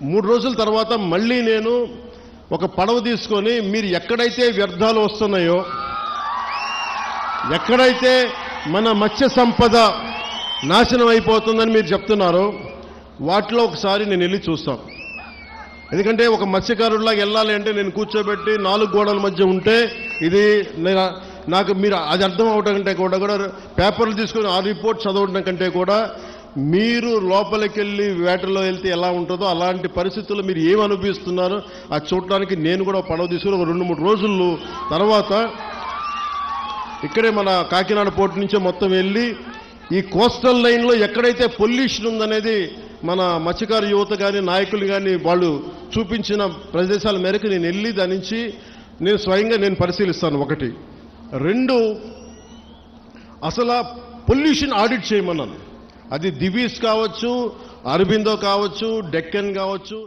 3 రోజుల తర్వాత మళ్ళీ నేను ఒక పడవ తీసుకొని మీరు ఎక్కడైతే వ్యర్థాలు వస్తున్నాయో, ఎక్కడైతే మన మత్స్య సంపద నాశనం అయిపోతుందని మీరు చెప్తున్నారో వాటిలో ఒకసారి నేను వెళ్ళి చూస్తాను. ఎందుకంటే ఒక మత్స్యకారుడిలాగా వెళ్ళాలి అంటే నేను కూర్చోబెట్టి 4 గోడల మధ్య ఉంటే ఇది నాకు మీరు అది అర్థం అవడం కంటే కూడా పేపర్లు తీసుకొని ఆ రిపోర్ట్ చదవడం కంటే కూడా మీరు లోపలికి వెళ్ళి వేటలో వెళ్తే ఎలా ఉంటుందో అలాంటి పరిస్థితుల్లో మీరు ఏమి అనుభవిస్తున్నారో అది చూడటానికి నేను కూడా పడవ తీసుకుని ఒక 2-3 రోజులు తర్వాత ఇక్కడే మన కాకినాడ పోర్టు నుంచే మొత్తం వెళ్ళి ఈ కోస్టల్ లైన్లో ఎక్కడైతే పొల్యూషన్ ఉందనేది మన మత్స్యకారు యువత కానీ నాయకులు కానీ వాళ్ళు చూపించిన ప్రదేశాల మేరకు నేను వెళ్ళి దాని నుంచి నేను స్వయంగా నేను పరిశీలిస్తాను. 1 2 అసలు పొల్యూషన్ ఆడిట్ చేయమన్నాను. అది దివీస్ కావచ్చు, అరబిందో కావచ్చు, డెక్కన్ కావచ్చు.